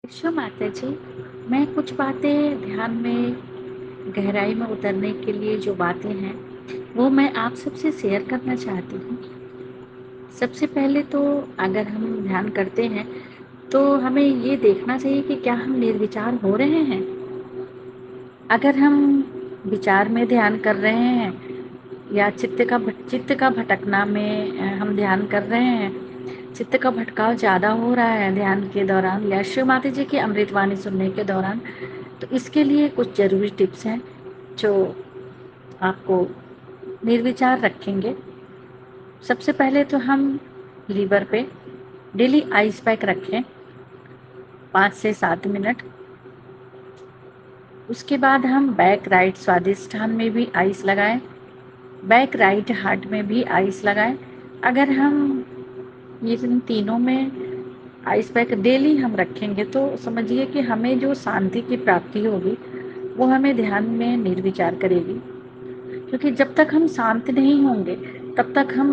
अच्छा माता जी, मैं कुछ बातें ध्यान में गहराई में उतरने के लिए जो बातें हैं, वो मैं आप सबसे शेयर करना चाहती हूँ। सबसे पहले तो अगर हम ध्यान करते हैं, तो हमें ये देखना चाहिए कि क्या हम निर्विचार हो रहे हैं? अगर हम विचार में ध्यान कर रहे हैं या चित्त का भटकना में हम ध्यान कर रहे हैं, चित्त का भटकाव ज़्यादा हो रहा है ध्यान के दौरान या शिव माता जी की अमृतवाणी सुनने के दौरान, तो इसके लिए कुछ ज़रूरी टिप्स हैं जो आपको निर्विचार रखेंगे। सबसे पहले तो हम लीवर पे डेली आइस पैक रखें 5 से 7 मिनट। उसके बाद हम बैक राइट स्वादिष्ठान में भी आइस लगाएं, बैक राइट हार्ट में भी आइस लगाएं। अगर हम ये इन तीनों में आइस पैक डेली हम रखेंगे तो समझिए कि हमें जो शांति की प्राप्ति होगी वो हमें ध्यान में निर्विचार करेगी, क्योंकि जब तक हम शांत नहीं होंगे तब तक हम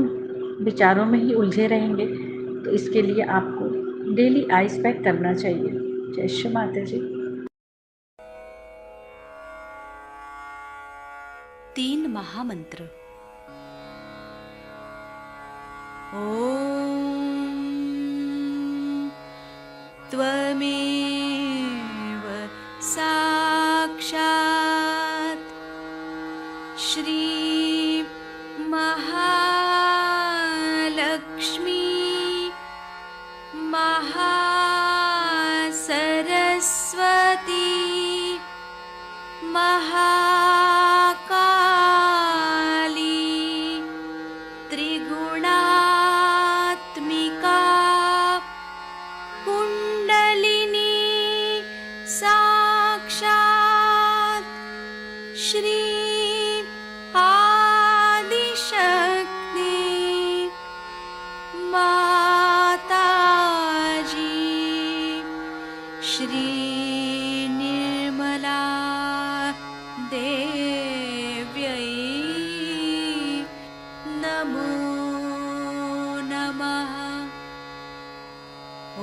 विचारों में ही उलझे रहेंगे। तो इसके लिए आपको डेली आइस पैक करना चाहिए। जय श्री माता जी। 3 महामंत्र। ॐ त्वमेव साक्षात् श्री महालक्ष्मी महासरस्वती महाकाली त्रिगुणात्मिका कुण्डलिनी साक्षात् श्री आदिशक्ति माताजी श्री निर्मला देव्यै नमो नमः।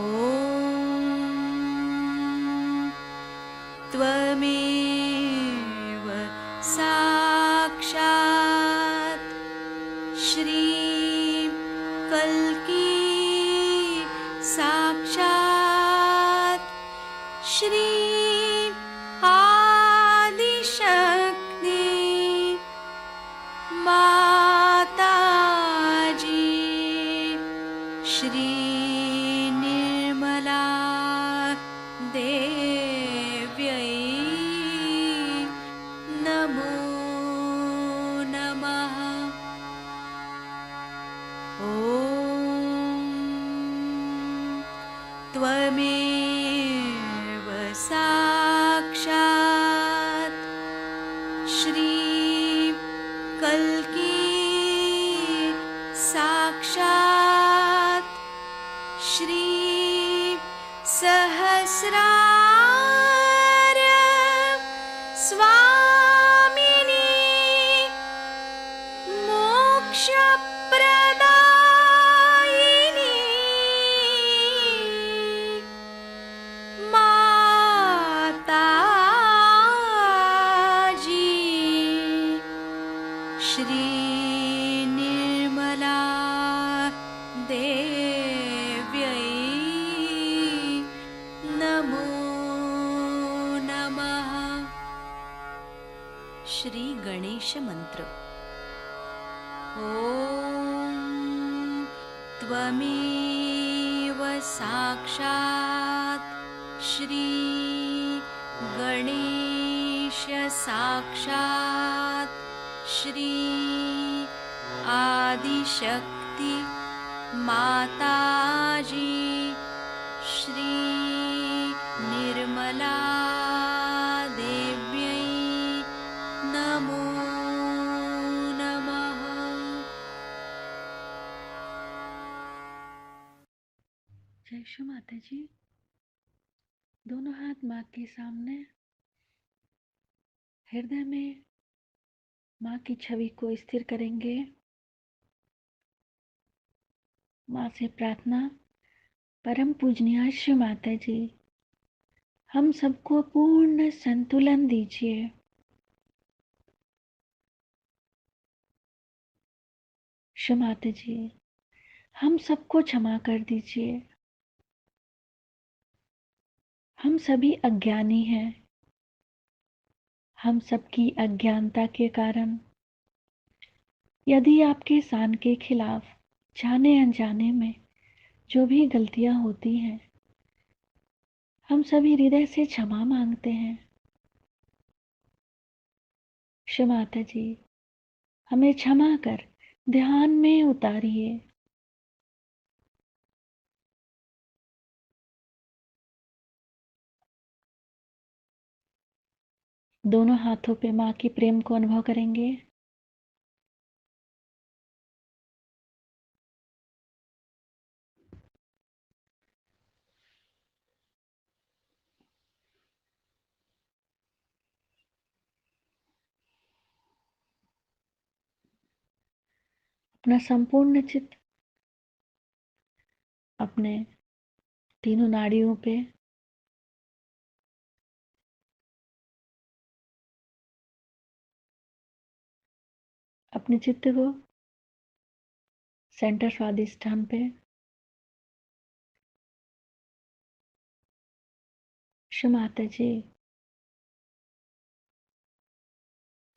ॐ त्वमेव साक्षात् श्री कल्की साक्षात् श्री आदिशक्ति माताजी श्री निर्मला देव्यै नमो नमः। ॐ त्वमेव साक्षात् श्री कल्की साक्षात् श्री सहस्रार स्वामिनी मोक्षप्रदायिनी माताजी श्री निर्मला देव्यै नमो नमः। श्री गणेश मंत्र। ॐ त्वमेव साक्षात् श्री गणेश साक्षात् श्री आदिशक्ति माताजी श्री निर्मला देव्यै नमो नमः। जय श्री माता जी। दोनों हाथ माँ के सामने, हृदय में माँ की छवि को स्थिर करेंगे। माँ से प्रार्थना। परम पूजनीय श्री माता जी, हम सबको पूर्ण संतुलन दीजिए। श्री माता जी, हम सबको क्षमा कर दीजिए। हम सभी अज्ञानी हैं। हम सबकी अज्ञानता के कारण यदि आपके शान के खिलाफ जाने अनजाने में जो भी गलतियां होती हैं, हम सभी हृदय से क्षमा मांगते हैं। श्री माता जी, हमें क्षमा कर ध्यान में उतारिए। दोनों हाथों पे माँ की प्रेम को अनुभव करेंगे। अपना संपूर्ण चित्त अपने तीनों नाड़ियों पे अपने चित्त को सेंटर स्वादिष्ठान पे माता जी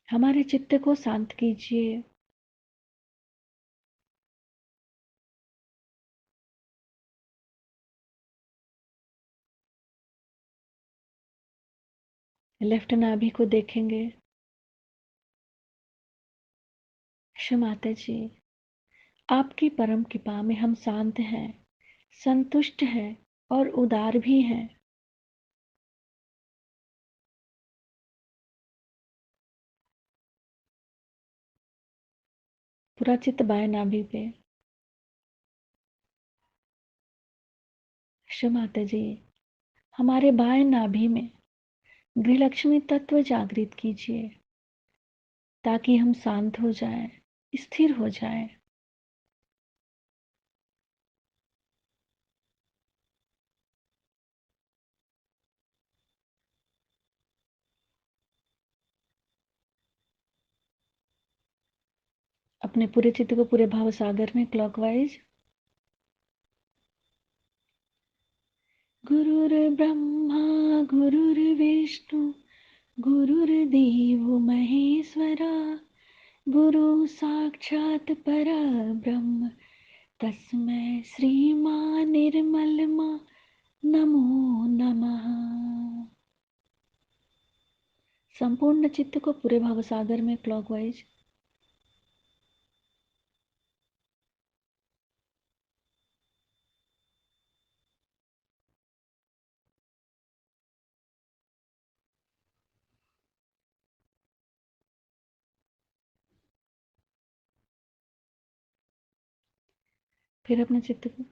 हमारे चित्त को शांत कीजिए। लेफ्ट नाभि को देखेंगे। माता जी आपकी परम कृपा में हम शांत हैं, संतुष्ट हैं और उदार भी हैं। पूरा चित्त बाएं नाभि पे। माता जी हमारे बाएं नाभि में गृहलक्ष्मी तत्व जागृत कीजिए ताकि हम शांत हो जाएं, स्थिर हो जाएं। अपने पूरे चित्त को पूरे भाव सागर में क्लॉकवाइज। गुरुर्ब्रह्मा गुरुर्विष्णु गुरुर्देवो महेश्वरा गुरु साक्षात् परब्रह्म तस्मै श्रीमान निर्मलमा नमो नमः। संपूर्ण चित्त को पूरे भाव सागर में क्लॉकवाइज। फिर अपने चित्त को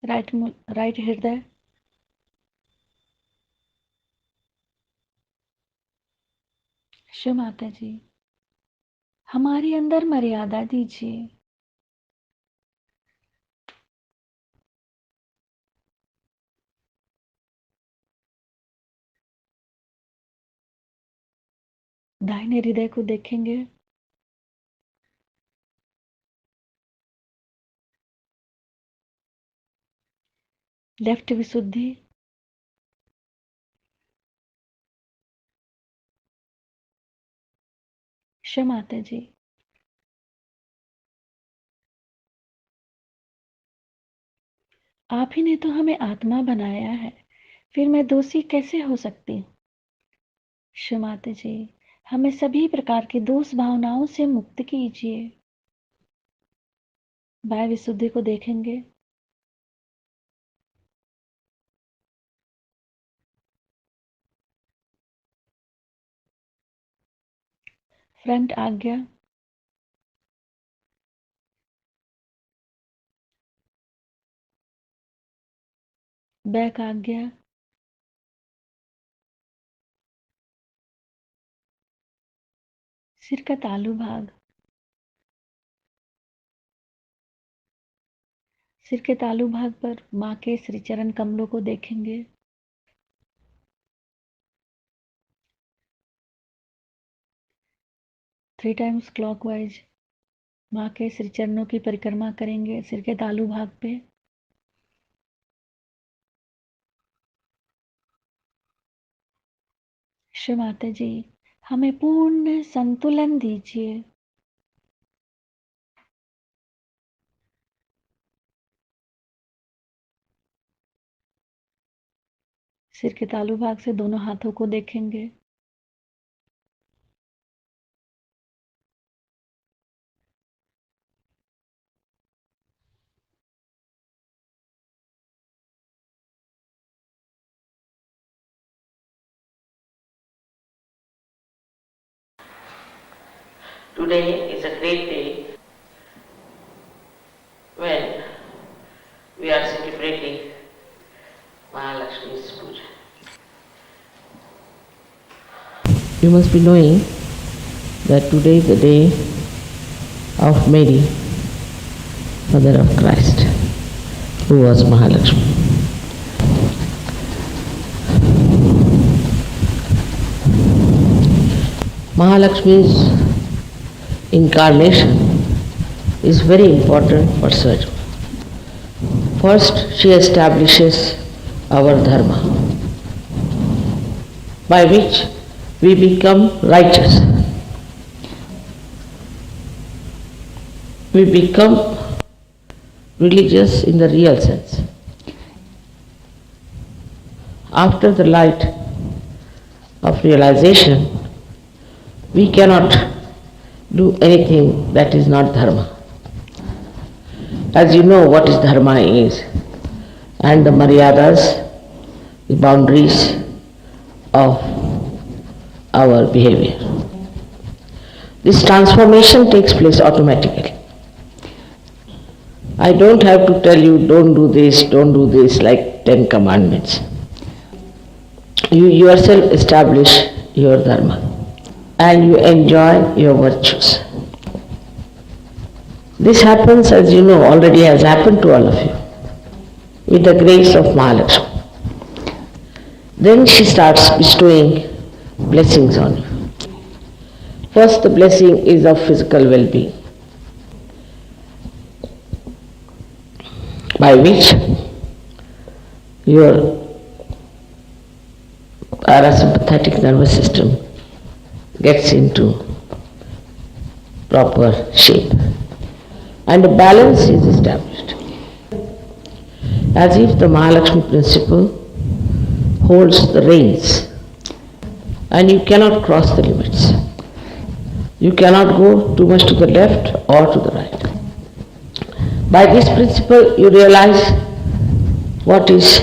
राइट हृदय, शिव माता जी हमारे अंदर मर्यादा दीजिए। दाहिने हृदय को देखेंगे। लेफ्ट विशुद्धि, शिव माता जी आप ही ने तो हमें आत्मा बनाया है, फिर मैं दोषी कैसे हो सकती हूँ। शिव माता जी हमें सभी प्रकार की दोष भावनाओं से मुक्त कीजिए। बाह्य विशुद्धि को देखेंगे। फ्रंट आज्ञा, बैक आज्ञा, सिर का तालू भाग, सिर के तालू भाग पर माँ के श्री चरण कमलों को देखेंगे। 3 टाइम्स क्लॉकवाइज माँ के श्री चरणों की परिक्रमा करेंगे सिर के तालू भाग पे। शिव माता जी हमें पूर्ण संतुलन दीजिए। सिर के तालू भाग से दोनों हाथों को देखेंगे। Today is a great day when we are celebrating Mahalakshmi's Puja. You must be knowing that today is the day of Mary, mother of Christ, who was Mahalakshmi. Mahalakshmi's incarnation is very important for Sahaja. First, she establishes our dharma, by which we become righteous. We become religious in the real sense. After the light of realization, we cannot do anything that is not dharma. As you know what is dharma is, and the maryadas, the boundaries of our behavior. This transformation takes place automatically. I don't have to tell you, don't do this like 10 commandments. You yourself establish your dharma and you enjoy your virtues. This happens, as you know, already has happened to all of you, with the grace of Mahalakshmi. Then she starts bestowing blessings on you. First, the blessing is of physical well-being, by which your parasympathetic nervous system gets into proper shape and a balance is established. As if the Mahalakshmi principle holds the reins and you cannot cross the limits. You cannot go too much to the left or to the right. By this principle you realize what is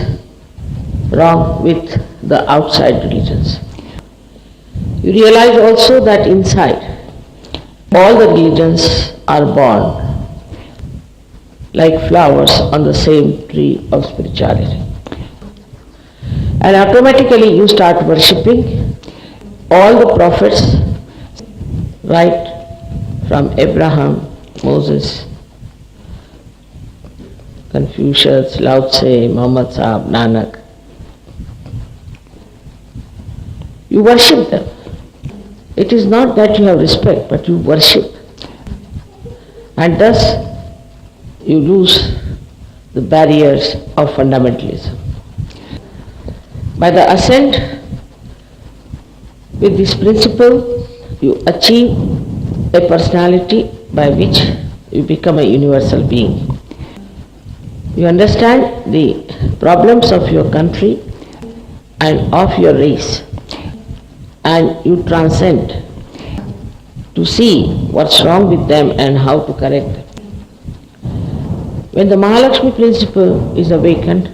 wrong with the outside religions. You realize also that inside all the religions are born like flowers on the same tree of spirituality. And automatically you start worshipping all the prophets, right from Abraham, Moses, Confucius, Lao Tse, Muhammad Sahib, Nanak. You worship them. It is not that you have respect, but you worship. And thus you lose the barriers of fundamentalism. By the ascent with this principle, you achieve a personality by which you become a universal being. You understand the problems of your country and of your race, and you transcend to see what's wrong with them and how to correct them. When the Mahalakshmi principle is awakened,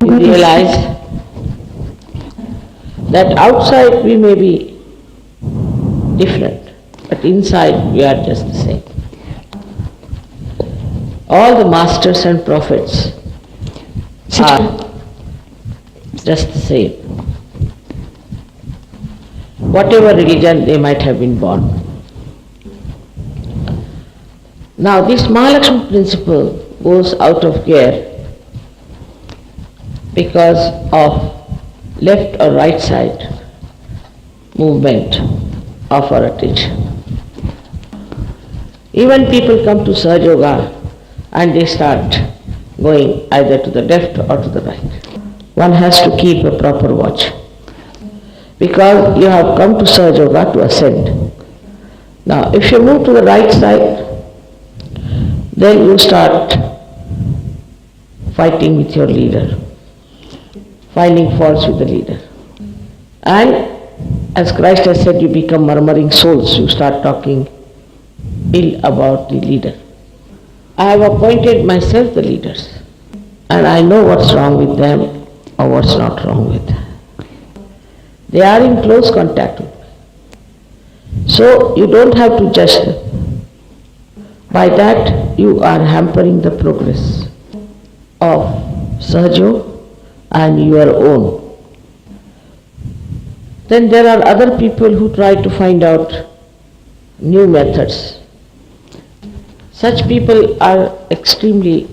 you realize that outside we may be different, but inside we are just the same. All the masters and prophets are just the same. Whatever religion they might have been born. Now this Mahalakshmi principle goes out of gear because of left or right side movement of our attention. Even people come to Sahaja Yoga and they start going either to the left or to the right. One has to keep a proper watch, because you have come to Sahaja Yoga to ascend. Now if you move to the right side, then you start fighting with your leader, finding faults with the leader. And as Christ has said, you become murmuring souls, you start talking ill about the leader. I have appointed myself the leaders, and I know what's wrong with them or what's not wrong with them. They are in close contact with me. So you don't have to judge them. By that you are hampering the progress of Sahaja and your own. Then there are other people who try to find out new methods. Such people are extremely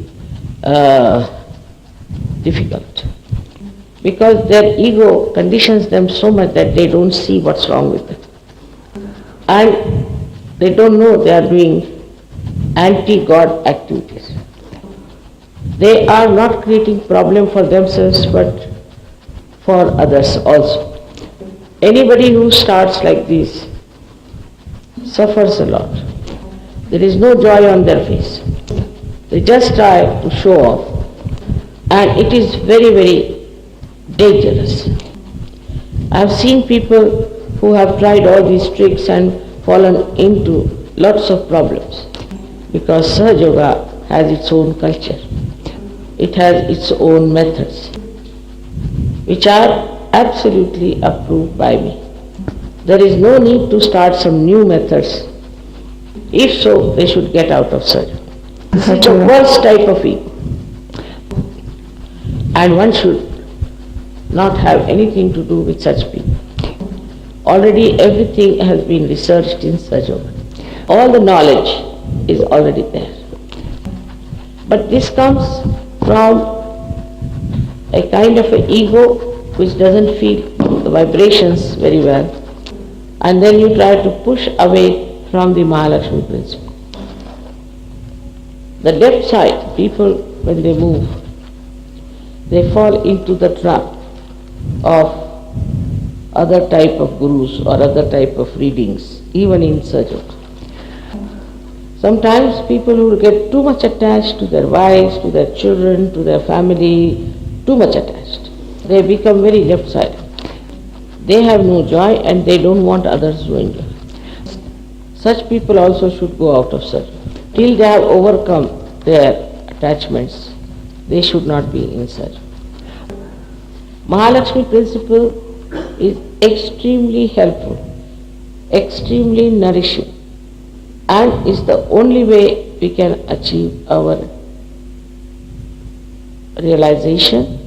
difficult because their ego conditions them so much that they don't see what's wrong with them. And they don't know they are doing anti-God activities. They are not creating problem for themselves but for others also. Anybody who starts like this suffers a lot. There is no joy on their face. They just try to show off, and it is very, very dangerous. I have seen people who have tried all these tricks and fallen into lots of problems because Sahaja Yoga has its own culture. It has its own methods, which are absolutely approved by me. There is no need to start some new methods. If so, they should get out of Sahaja. This is the worst type of ego. And one should not have anything to do with such people. Already everything has been researched in Sahaja Yoga. All the knowledge is already there. But this comes from a kind of an ego which doesn't feel the vibrations very well, and then you try to push away from the Mahalakshmi principle. The left side, people when they move, they fall into the trap of other type of gurus or other type of readings, even in Sahaja Yoga. Sometimes people who get too much attached to their wives, to their children, to their family, too much attached, they become very left-sided. They have no joy and they don't want others to enjoy. Such people also should go out of Sahaja Yoga. Till they have overcome their attachments, they should not be in Sahaja Yoga. Mahalakshmi principle is extremely helpful, extremely nourishing, and is the only way we can achieve our realization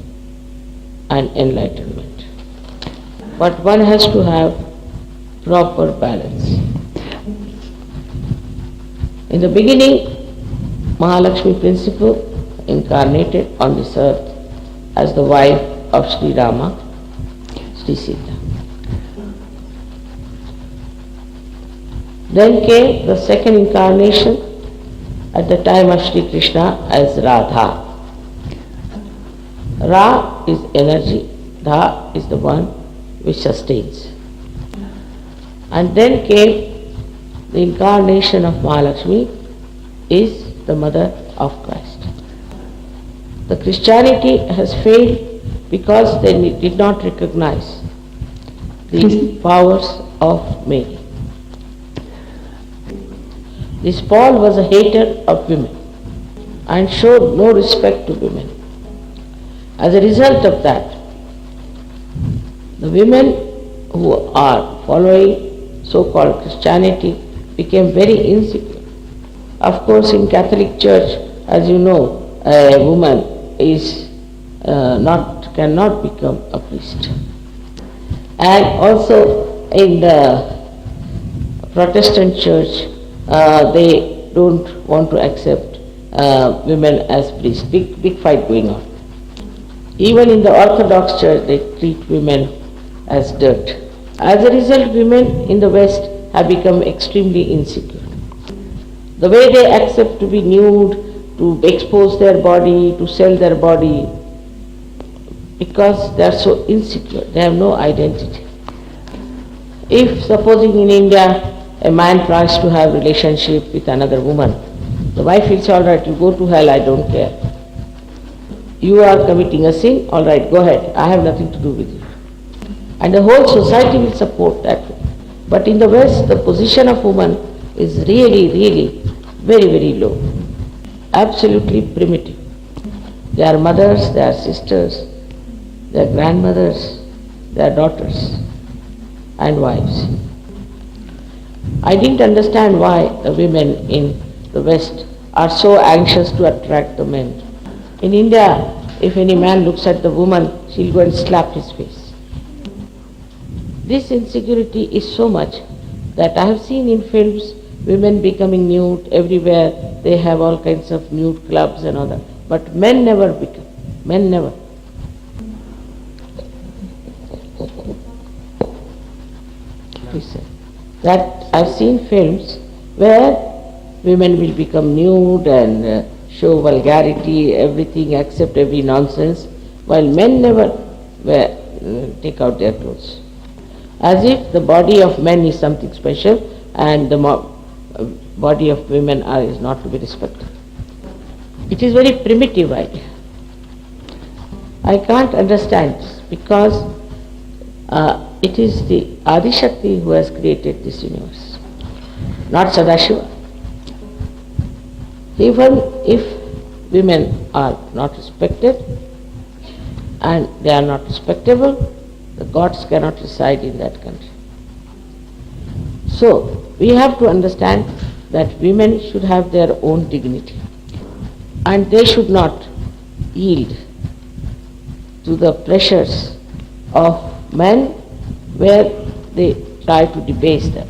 and enlightenment. But one has to have proper balance. In the beginning, Mahalakshmi principle incarnated on this earth as the wife of Sri Rama, Sri Sita. Then came the second incarnation at the time of Sri Krishna as Radha. Ra is energy, Dha is the one which sustains. And then came the incarnation of Mahalakshmi is the mother of Christ. The Christianity has failed because they did not recognize the powers of Mary. This Paul was a hater of women and showed no respect to women. As a result of that, the women who are following so-called Christianity became very insecure. Of course, in Catholic Church, as you know, a woman is cannot become a priest. And also in the Protestant Church, they don't want to accept women as priests. Big fight going on. Even in the Orthodox Church, they treat women as dirt. As a result, women in the West have become extremely insecure. The way they accept to be nude, to expose their body, to sell their body, because they are so insecure, they have no identity. If supposing in India a man tries to have relationship with another woman, the wife will say, all right, you go to hell, I don't care. You are committing a sin, all right, go ahead, I have nothing to do with you. And the whole society will support that. But in the West, the position of woman is really very, very low. Absolutely primitive. They are mothers, they are sisters, they are grandmothers, they are daughters and wives. I didn't understand why the women in the West are so anxious to attract the men. In India, if any man looks at the woman, she'll go and slap his face. This insecurity is so much that I have seen in films women becoming nude everywhere. They have all kinds of nude clubs and all that. But men never become. Men never. Please say. That I've seen films where women will become nude and show vulgarity, everything, accept every nonsense, while men never take out their clothes. As if the body of men is something special and the body of women is not to be respected. It is very primitive idea. I can't understand this because it is the Adi Shakti who has created this universe, not Sadashiva. Even if women are not respected and they are not respectable, the gods cannot reside in that country. So, we have to understand that women should have their own dignity and they should not yield to the pressures of men where they try to debase them.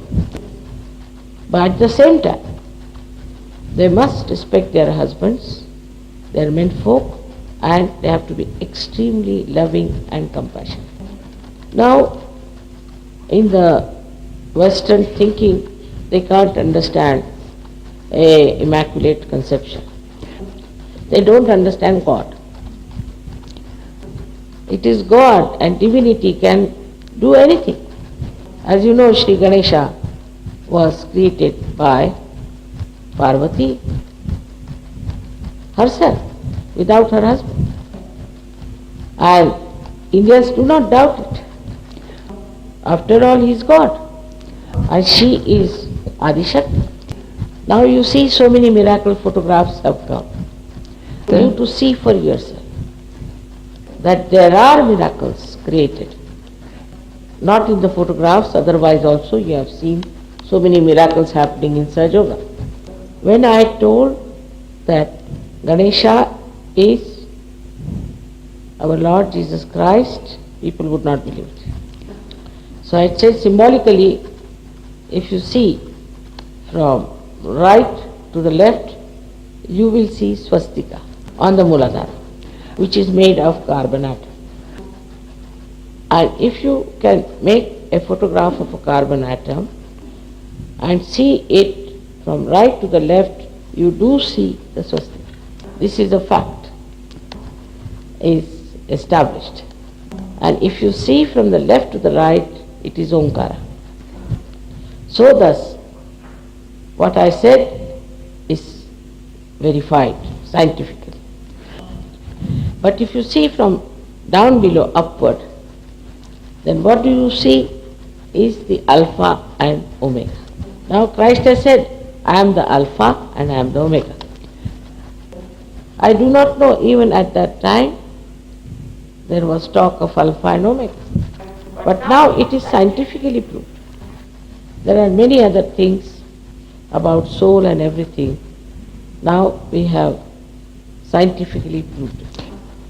But at the same time, they must respect their husbands, their menfolk, and they have to be extremely loving and compassionate. Now, in the Western thinking, they can't understand a immaculate conception. They don't understand God. It is God and divinity can do anything. As you know, Sri Ganesha was created by Parvati herself, without her husband. And Indians do not doubt it. After all, he is God. And she is Adi Shakti. Now you see so many miracle photographs have come. For you to see for yourself that there are miracles created. Not in the photographs, otherwise also you have seen so many miracles happening in Sahaja Yoga. When I told that Ganesha is our Lord Jesus Christ, people would not believe it. So I said symbolically, if you see from right to the left, you will see swastika on the Muladhara, which is made of carbon atom. And if you can make a photograph of a carbon atom and see it from right to the left, you do see the swastika. This is a fact, is established. And if you see from the left to the right, it is Omkara. So thus, what I said is verified scientifically. But if you see from down below upward, then what do you see is the Alpha and Omega. Now Christ has said, I am the Alpha and I am the Omega. I do not know, even at that time, there was talk of Alpha and Omega. But now it is scientifically proved. There are many other things about soul and everything. Now we have scientifically proved it.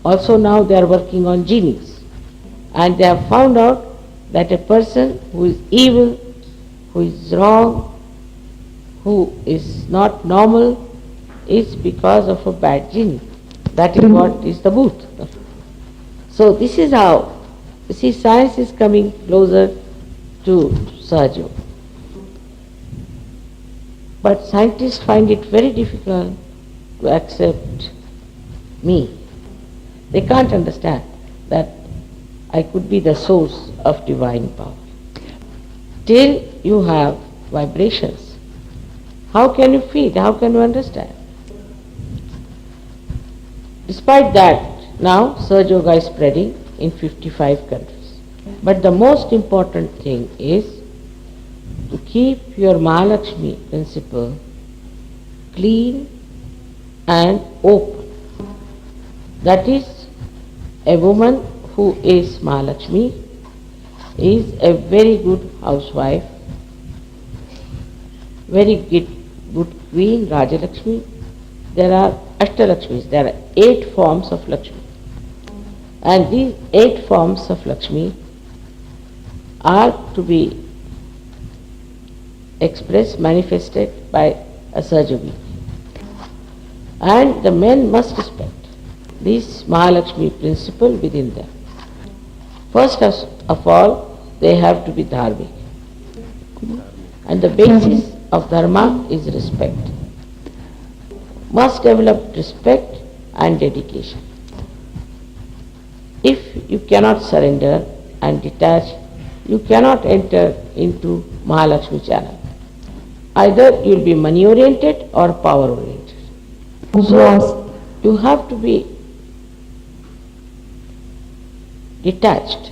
Also now they are working on genies. And they have found out that a person who is evil, who is wrong, who is not normal, is because of a bad genie. That is what is the booth. So this is how, you see, science is coming closer to Sahaja Yoga. But scientists find it very difficult to accept me. They can't understand that I could be the source of divine power. Till you have vibrations, how can you feel? How can you understand? Despite that, now Sahaja Yoga is spreading in 55 countries. But the most important thing is to keep your Mahalakshmi principle clean and open. That is, a woman who is Mahalakshmi is a very good housewife, very good queen, Rajalakshmi. There are Ashtalakshmis, there are 8 forms of Lakshmi. And these 8 forms of Lakshmi are to be expressed, manifested by a Sahajogi. And the men must respect this Mahalakshmi principle within them. First of all, they have to be dharmic. And the basis of dharma is respect. Must develop respect and dedication. If you cannot surrender and detach, you cannot enter into Mahalakshmi channel. Either you will be money oriented or power oriented. So you have to be detached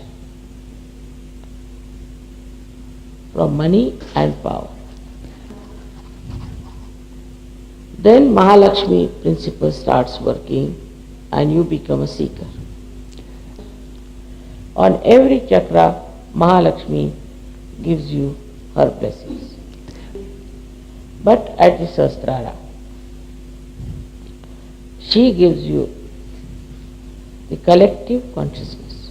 from money and power. Then Mahalakshmi principle starts working and you become a seeker. On every chakra, Mahalakshmi gives you her blessings. But at the Sahasrara, she gives you the collective consciousness.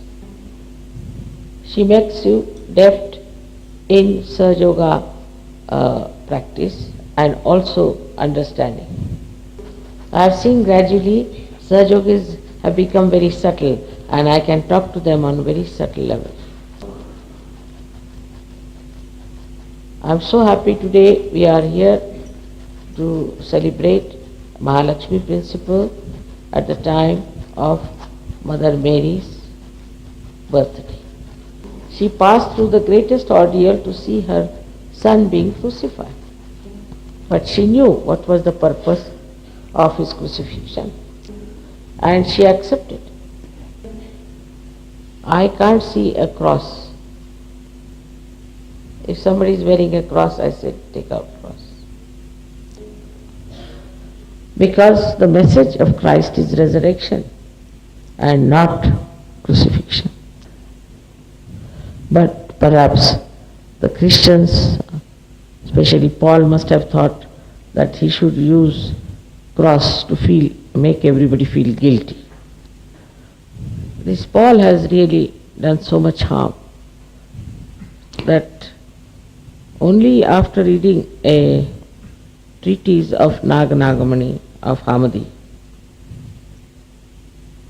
She makes you deft in Sahaja Yoga practice and also understanding. I have seen gradually Sahaja Yogis have become very subtle and I can talk to them on a very subtle level. I am so happy today we are here to celebrate Mahalakshmi principle at the time of Mother Mary's birthday. She passed through the greatest ordeal to see her son being crucified. But she knew what was the purpose of his crucifixion and she accepted. I can't see a cross. If somebody is wearing a cross, I said, take out cross. Because the message of Christ is resurrection and not crucifixion. But perhaps the Christians, especially Paul, must have thought that he should use cross to make everybody feel guilty. This Paul has really done so much harm that only after reading a treatise of Nagamani of Hamadi,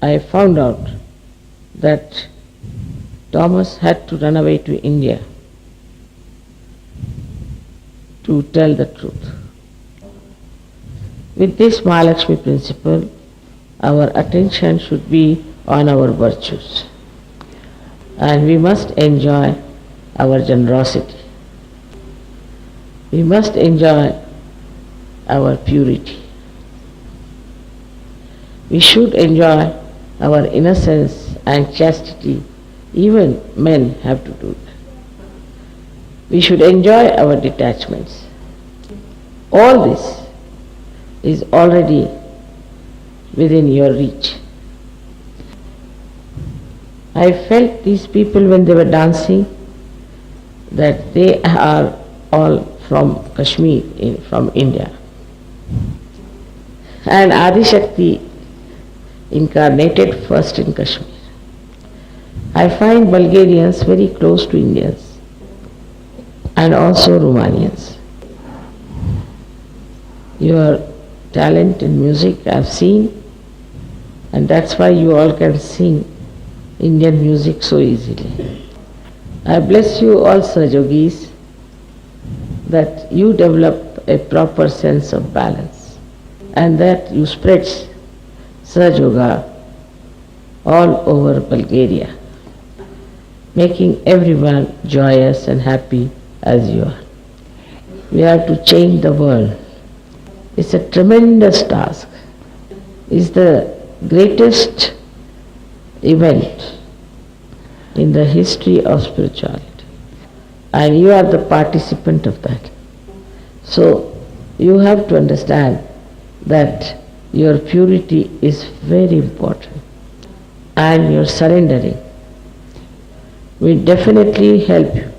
I found out that Thomas had to run away to India to tell the truth. With this Mahalakshmi principle, our attention should be on our virtues and we must enjoy our generosity. We must enjoy our purity. We should enjoy our innocence and chastity. Even men have to do that. We should enjoy our detachments. All this is already within your reach. I felt these people when they were dancing that they are all from Kashmir, from India. And Adi Shakti incarnated first in Kashmir. I find Bulgarians very close to Indians and also Romanians. Your talent in music I have seen, and that's why you all can sing Indian music so easily. I bless you all Sahajogis that you develop a proper sense of balance and that you spread Sahaja Yoga all over Bulgaria, making everyone joyous and happy as you are. We have to change the world. It's a tremendous task. It's the greatest event in the history of spirituality. And you are the participant of that. So you have to understand that your purity is very important and your surrendering will definitely help you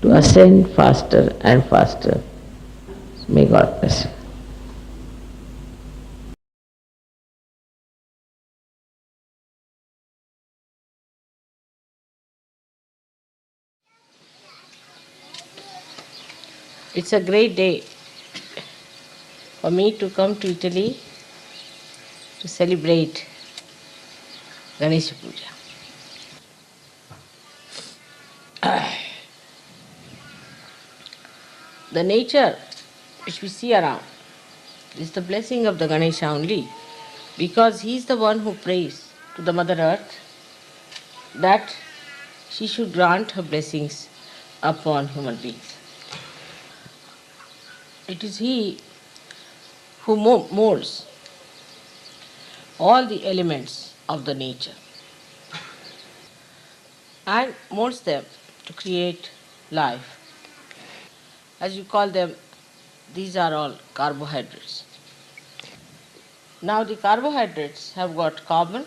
to ascend faster and faster. May God bless you. It's a great day for me to come to Italy to celebrate Ganesha Puja. The nature which we see around is the blessing of the Ganesha only, because he is the one who prays to the Mother Earth that she should grant her blessings upon human beings. It is he who molds all the elements of the nature and molds them to create life. As you call them, these are all carbohydrates. Now the carbohydrates have got carbon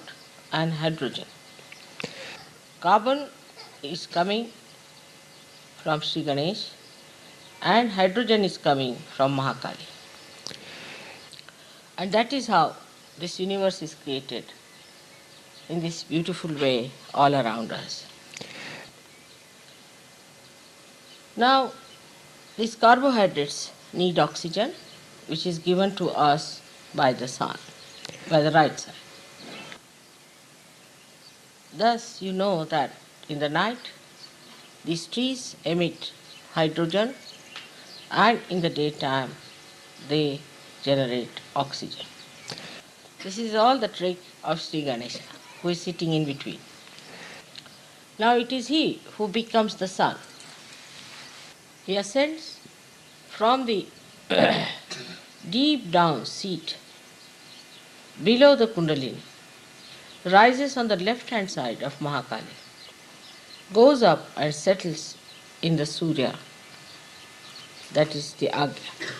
and hydrogen. Carbon is coming from Sri Ganesh and hydrogen is coming from Mahakali. And that is how this universe is created in this beautiful way all around us. Now, these carbohydrates need oxygen, which is given to us by the sun, by the right side. Thus, you know that in the night, these trees emit hydrogen, and in the daytime, they generate oxygen. This is all the trick of Sri Ganesha, who is sitting in between. Now, it is he who becomes the sun. He ascends from the deep down seat below the Kundalini, rises on the left hand side of Mahakali, goes up and settles in the Surya, that is the Agya.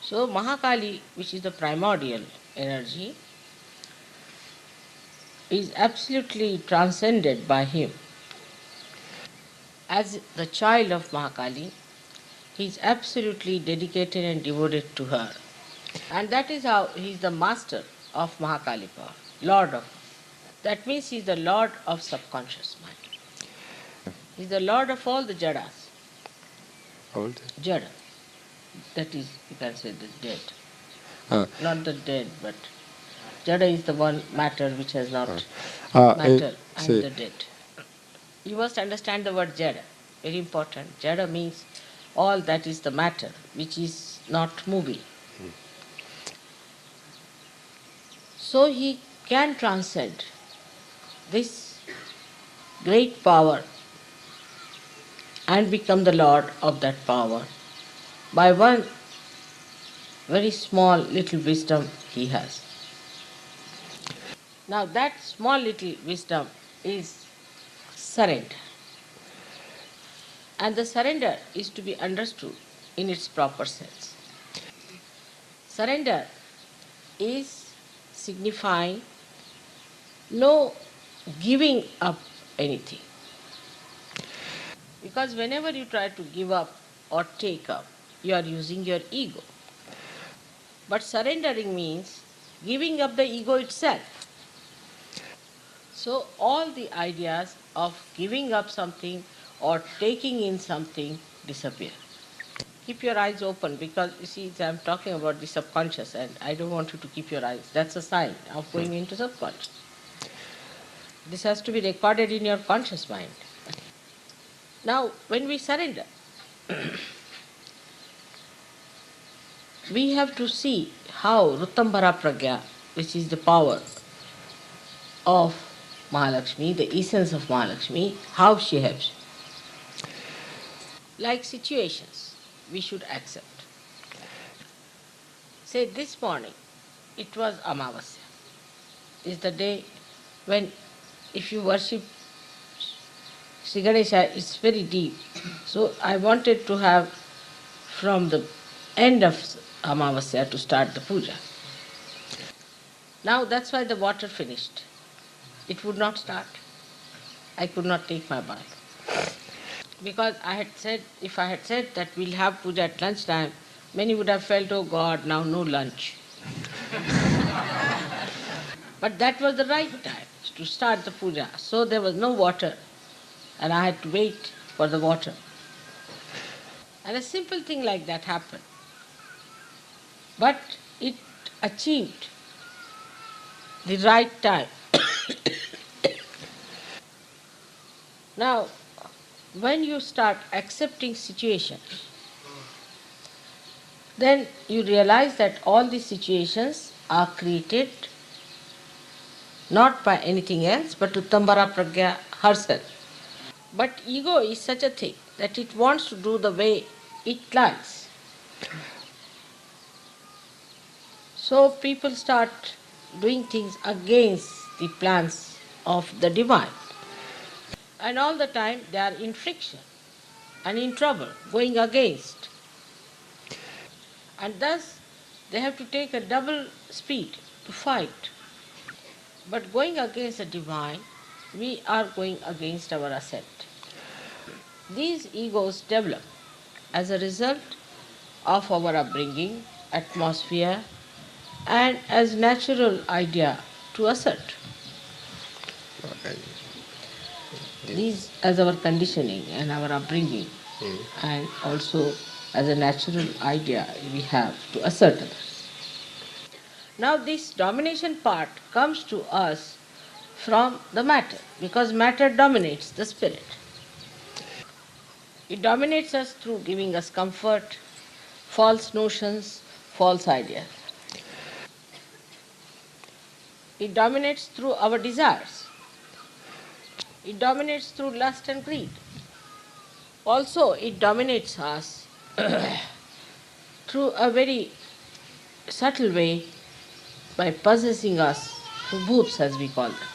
So Mahakali, which is the primordial energy, is absolutely transcended by him. As the child of Mahakali, he is absolutely dedicated and devoted to her. And that is how he is the master of Mahakali power, Lord of. That means he is the Lord of subconscious mind. He is the Lord of all the Jadas. All the Jada. That is, you can say, the dead. uh, Not the dead, but Jada is the one matter which has not uh, matter and say, the dead. You must understand the word Jada. Very important. Jada means all that is the matter which is not moving. So he can transcend this great power and become the Lord of that power by one very small little wisdom he has. Now that small little wisdom is surrender. And the surrender is to be understood in its proper sense. Surrender is signifying no giving up anything. Because whenever you try to give up or take up, you are using your ego. But surrendering means giving up the ego itself. So all the ideas of giving up something or taking in something disappear. Keep your eyes open, because you see, I am talking about the subconscious and I don't want you to keep your eyes. That's a sign of going into subconscious. This has to be recorded in your conscious mind. Now, when we surrender, we have to see how Ruttambara Pragya, which is the power of Mahalakshmi, the essence of Mahalakshmi, how she helps. Like situations, we should accept. Say this morning, it was Amavasya. Is the day when, if you worship Sri Ganesha, it's very deep. So I wanted to have from the end of Amavasya to start the puja. Now that's why the water finished. It would not start. I could not take my bath. Because I had said, if I had said that we'll have puja at lunchtime, many would have felt, oh God, now no lunch. But that was the right time to start the puja. So there was no water and I had to wait for the water. And a simple thing like that happened. But it achieved the right time. Now, when you start accepting situations, then you realize that all these situations are created not by anything else but Uttambara Pragya herself. But ego is such a thing that it wants to do the way it likes. So people start doing things against the plans of the divine. And all the time they are in friction and in trouble, going against. And thus they have to take a double speed to fight. But going against the divine, we are going against our ascent. These egos develop as a result of our upbringing, atmosphere, and as natural idea to assert. Okay. These as our conditioning and our upbringing, and also as a natural idea we have to assert others. Now this domination part comes to us from the matter, because matter dominates the spirit. It dominates us through giving us comfort, false notions, false ideas. It dominates through our desires. It dominates through lust and greed. Also, it dominates us through a very subtle way by possessing us through bhoots, as we call them.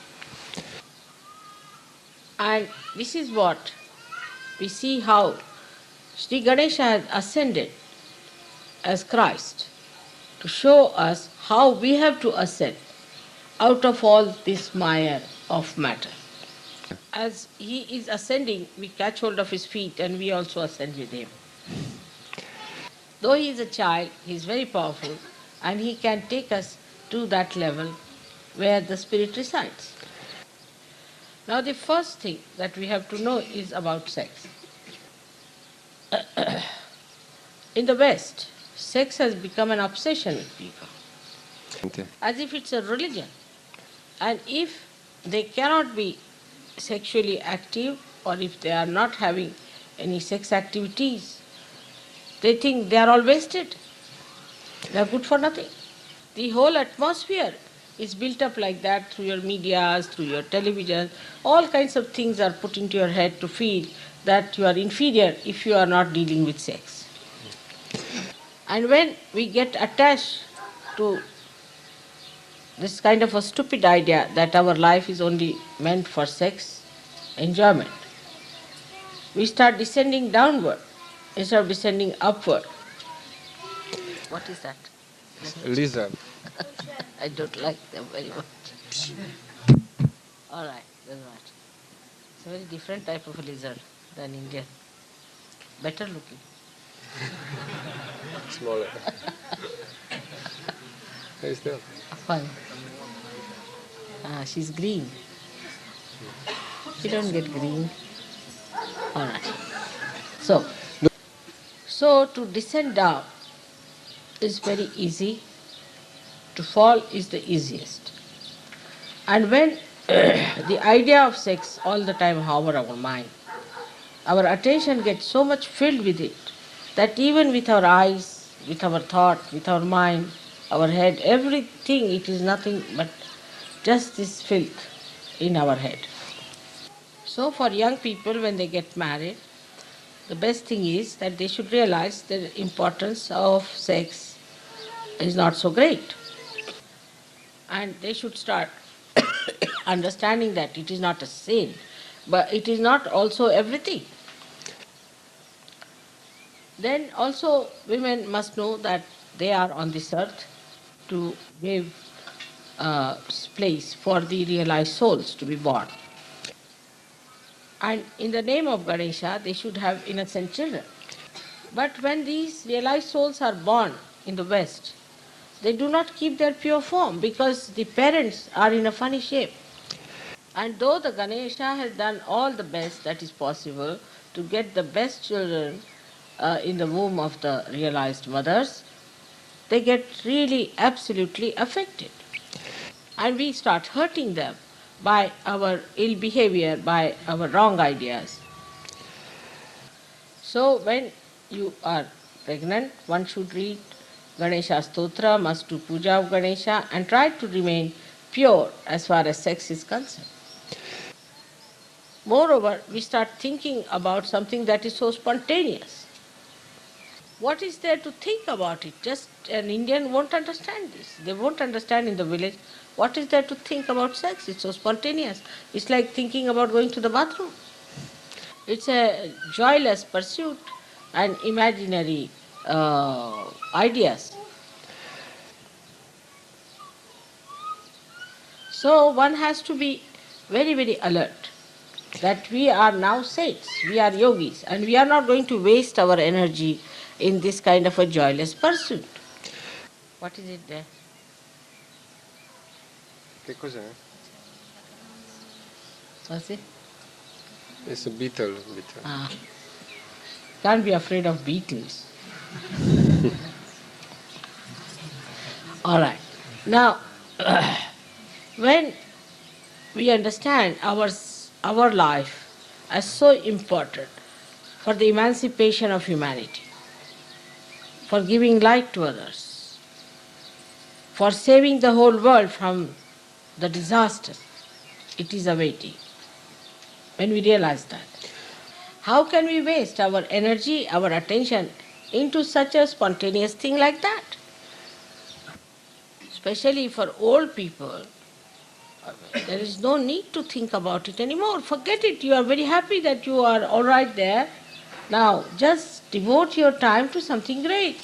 And this is what we see how Sri Ganesha has ascended as Christ to show us how we have to ascend out of all this mire of matter. As he is ascending, we catch hold of his feet and we also ascend with him. Though he is a child, he is very powerful and he can take us to that level where the spirit resides. Now the first thing that we have to know is about sex. In the West, sex has become an obsession with people, Okay. as if it's a religion. And if they cannot be sexually active, or if they are not having any sex activities, they think they are all wasted. They are good for nothing. The whole atmosphere is built up like that through your medias, through your television. All kinds of things are put into your head to feel that you are inferior if you are not dealing with sex. And when we get attached to this kind of a stupid idea that our life is only meant for sex enjoyment, we start descending downward instead of descending upward. What is that? Lizard. I don't like them very much. All right, doesn't matter. It's a very different type of a lizard than Indian. Better looking. Smaller. Nice there. Fine. She's green. She don't get green. All right. So to descend down is very easy. To fall is the easiest. And when the idea of sex all the time hover our mind, our attention gets so much filled with it that even with our eyes, with our thought, with our mind, our head, everything, it is nothing but just this filth in our head. So for young people, when they get married, the best thing is that they should realize the importance of sex is not so great. And they should start understanding that it is not a sin, but it is not also everything. Then also women must know that they are on this earth to give place for the realized souls to be born. And in the name of Ganesha, they should have innocent children. But when these realized souls are born in the West, they do not keep their pure form because the parents are in a funny shape. And though the Ganesha has done all the best that is possible to get the best children in the womb of the realized mothers, they get really absolutely affected. And we start hurting them by our ill behavior, by our wrong ideas. So when you are pregnant, one should read Ganesha Stotra, must do puja of Ganesha, and try to remain pure as far as sex is concerned. Moreover, we start thinking about something that is so spontaneous. What is there to think about it? Just an Indian won't understand this. They won't understand in the village. What is there to think about sex? It's so spontaneous. It's like thinking about going to the bathroom. It's a joyless pursuit and imaginary ideas. So one has to be very, very alert that we are now saints, we are yogis, and we are not going to waste our energy in this kind of a joyless pursuit. What is it there? Che cos'è? What's it? It's a beetle. Ah. Can't be afraid of beetles. All right. Now, when we understand our life as so important for the emancipation of humanity, for giving light to others, for saving the whole world from the disaster it is awaiting, when we realize that, how can we waste our energy, our attention into such a spontaneous thing like that? Especially for old people, there is no need to think about it anymore. Forget it. You are very happy that you are all right there. Now, just devote your time to something great.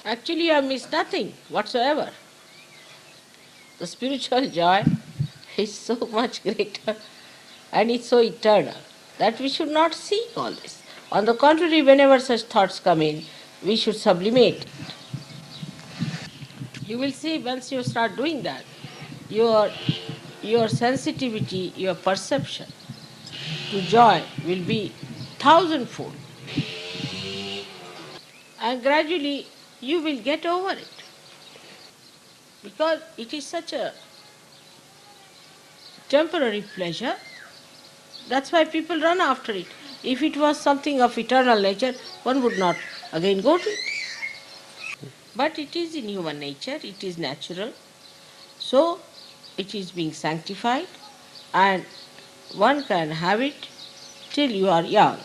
Actually, you have missed nothing whatsoever. The spiritual joy is so much greater and it's so eternal that we should not seek all this. On the contrary, whenever such thoughts come in, we should sublimate it. You will see once you start doing that, your sensitivity, your perception to joy will be thousandfold. And gradually you will get over it. Because it is such a temporary pleasure, that's why people run after it. If it was something of eternal nature, one would not again go to it. But it is in human nature, it is natural. So it is being sanctified and one can have it till you are young.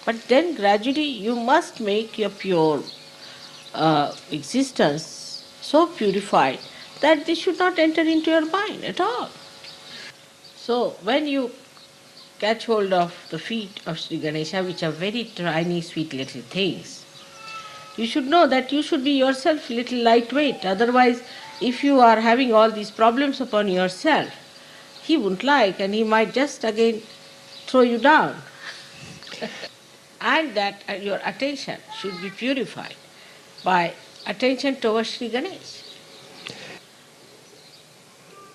But then gradually you must make your pure existence so purified that this should not enter into your mind at all. So when you catch hold of the feet of Sri Ganesha, which are very tiny, sweet little things, you should know that you should be yourself little lightweight. Otherwise, if you are having all these problems upon yourself, he wouldn't like and he might just again throw you down. And that your attention should be purified by attention towards Sri Ganesh.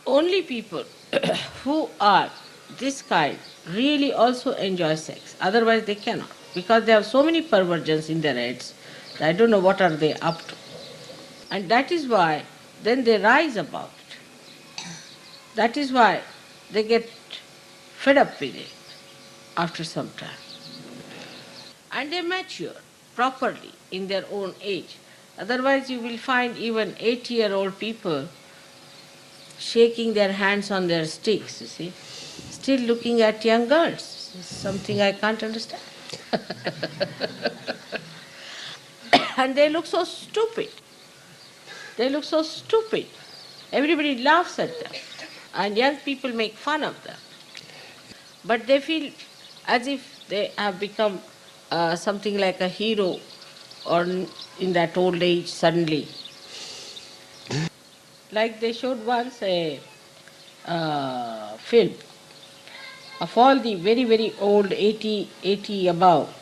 Only people who are this kind really also enjoy sex. Otherwise they cannot. Because they have so many perversions in their heads. I don't know what are they up to. And that is why then they rise above it. That is why they get fed up with it after some time. And they mature properly in their own age. Otherwise you will find even 80-year-old people shaking their hands on their sticks, you see, still looking at young girls. It's something I can't understand. And they look so stupid. They look so stupid. Everybody laughs at them. And young people make fun of them. But they feel as if they have become something like a hero or in that old age suddenly. Like they showed once a film of all the very, very old 80 above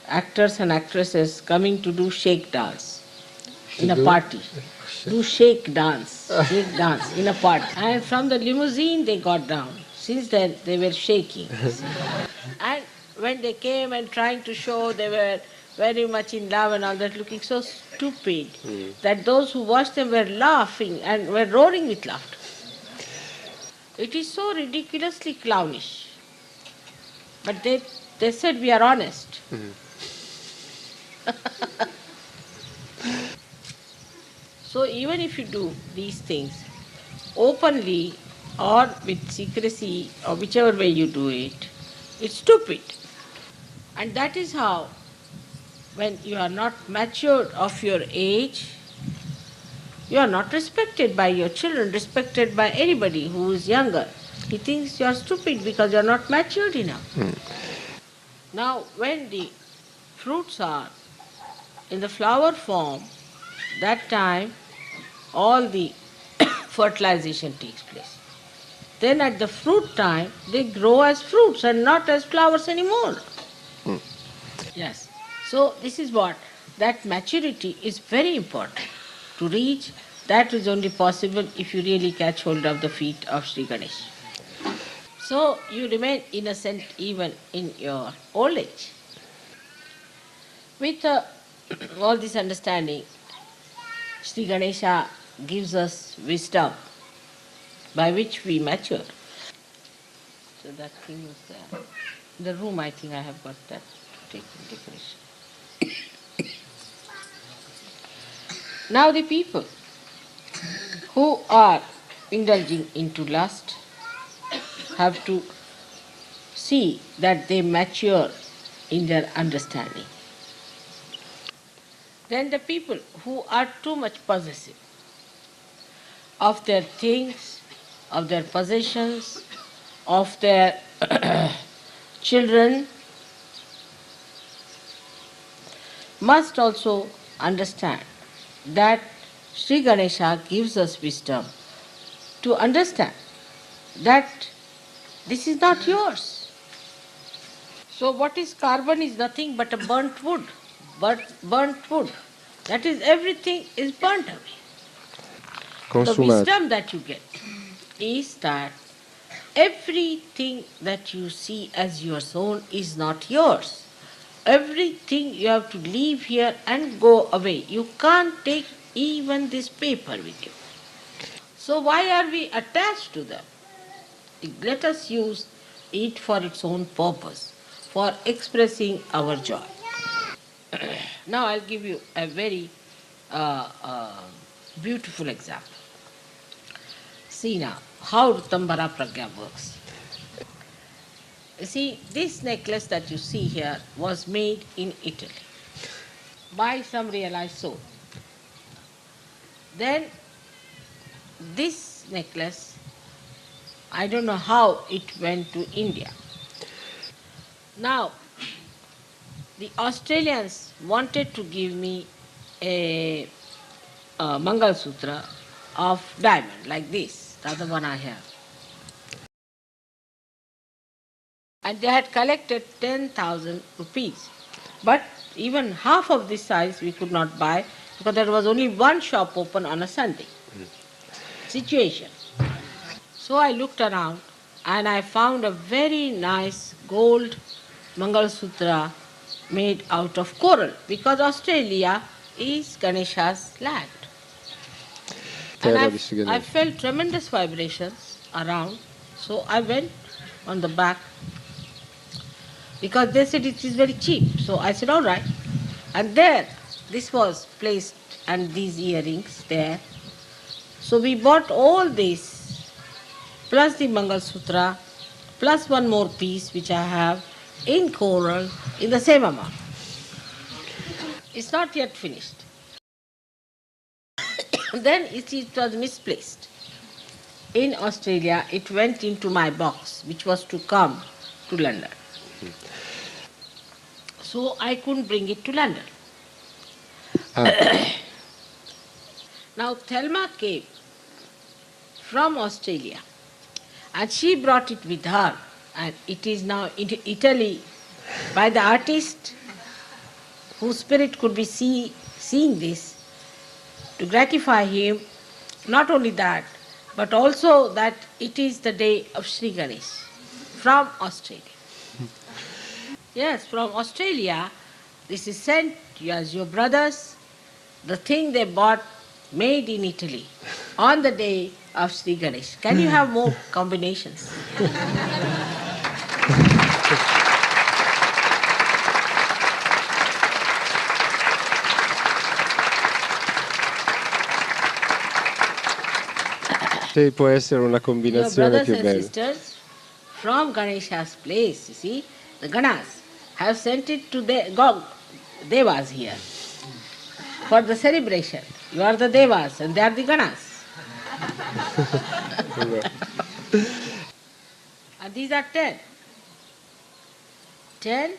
actors and actresses coming to do shake dance in a party. Do shake dance in a party. And from the limousine they got down. Since then they were shaking. And when they came and trying to show they were very much in love and all that, looking so stupid that those who watched them were laughing and were roaring with laughter. It is so ridiculously clownish. But they said we are honest. So even if you do these things openly or with secrecy or whichever way you do it, it's stupid. And that is how, when you are not matured of your age, you are not respected by your children, respected by anybody who is younger. He thinks you are stupid because you are not matured enough. Now, when the fruits are in the flower form, that time all the fertilization takes place. Then at the fruit time, they grow as fruits and not as flowers anymore. Yes. So this is what, that maturity is very important. To reach, that is only possible if you really catch hold of the feet of Sri Ganesh. So you remain innocent even in your old age. With all this understanding, Sri Ganesha gives us wisdom by which we mature. So that thing was there. In the room, I think I have got that to take in decoration. Now the people who are indulging into lust have to see that they mature in their understanding. Then the people who are too much possessive of their things, of their possessions, of their children, must also understand that Sri Ganesha gives us wisdom to understand that this is not yours. So what is carbon is nothing but a burnt wood. Burnt wood. That is, everything is burnt away. The wisdom that you get is that everything that you see as your own is not yours. Everything you have to leave here and go away. You can't take even this paper with you. So why are we attached to them? Let us use it for its own purpose, for expressing our joy. Now I'll give you a very beautiful example. See now how Ritambhara Pragya works. You see, this necklace that you see here was made in Italy by some realized soul. Then this necklace, I don't know how it went to India. Now, the Australians wanted to give me a Mangal Sutra of diamond, like this, the other one I have. And they had collected 10,000 rupees. But even half of this size we could not buy because there was only one shop open on a Sunday. Situation. So I looked around and I found a very nice gold Mangal Sutra made out of coral, because Australia is Ganesha's land. And I felt tremendous vibrations around, so I went on the back because they said it is very cheap. So I said, all right. And there, this was placed and these earrings there. So we bought all this, plus the Mangal Sutra, plus one more piece which I have in coral in the same amount. It's not yet finished. Then it was misplaced. In Australia, it went into my box, which was to come to London. So I couldn't bring it to London. Now Thelma came from Australia and she brought it with her, and it is now in Italy by the artist whose spirit could be seeing this, to gratify him. Not only that, but also that it is the day of Sri Ganesh from Australia. Yes, from Australia. This is sent as your brothers, the thing they bought made in Italy on the day of Sri Ganesh. Can you have more combinations? Sì, può essere una Your combinazione brothers più and bella. sisters from Ganesha's place, you see, the Ganas have sent it to the Devas here for the celebration. You are the Devas and they are the Ganas. And these are 10. 10,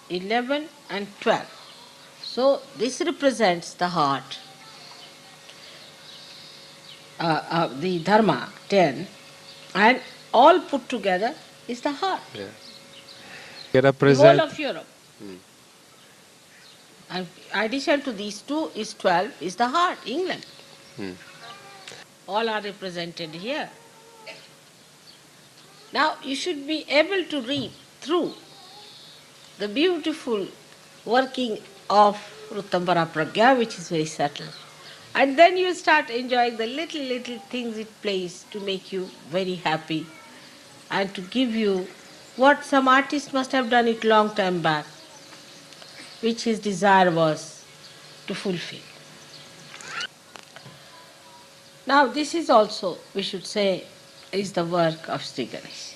11 and 12. So this represents the heart, the Dharma, 10, and all put together is the heart. Che The whole rappresenta, of Europe. And in addition to these two is 12, is the heart, England. All are represented here. Now you should be able to read through the beautiful working of Ruttambara Pragya, which is very subtle. And then you start enjoying the little things it plays to make you very happy and to give you what some artist must have done it long time back, which his desire was to fulfill. Now this is also, we should say, is the work of Sri Ganesh.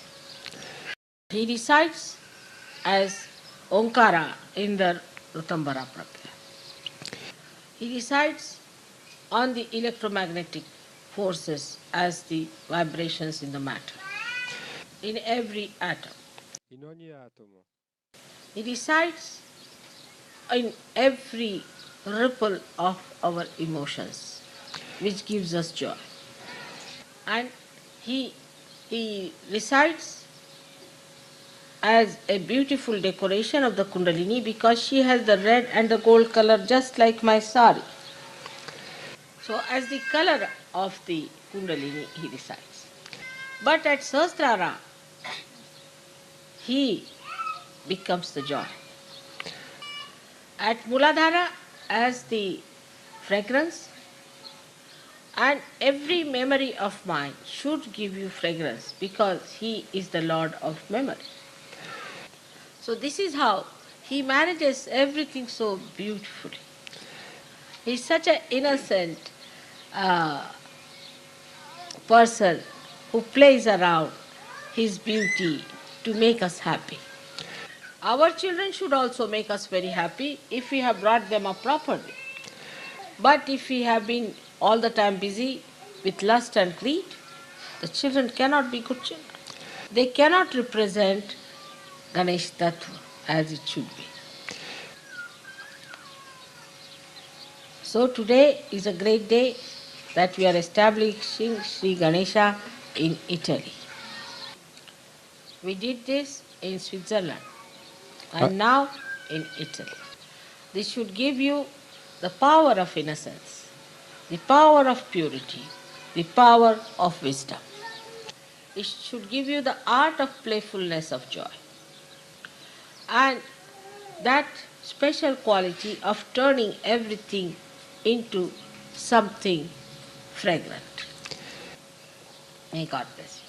He recites as Omkara in the Ruttambara Pragya. He recites on the electromagnetic forces as the vibrations in the matter, in every atom. in ogni atomo, He resides in every ripple of our emotions, which gives us joy. And he resides as a beautiful decoration of the Kundalini because she has the red and the gold color just like my sari. So as the color of the Kundalini he resides. But at Sahasrara he becomes the joy. At Muladhara as the fragrance, and every memory of mine should give you fragrance because he is the Lord of memory. So this is how he manages everything so beautifully. He is such an innocent person who plays around his beauty to make us happy. Our children should also make us very happy if we have brought them up properly. But if we have been all the time busy with lust and greed, the children cannot be good children. They cannot represent Ganesh Tattva as it should be. So today is a great day that we are establishing Sri Ganesha in Italy. We did this in Switzerland and now in Italy. This should give you the power of innocence, the power of purity, the power of wisdom. It should give you the art of playfulness of joy and that special quality of turning everything into something fragrant. May God bless you.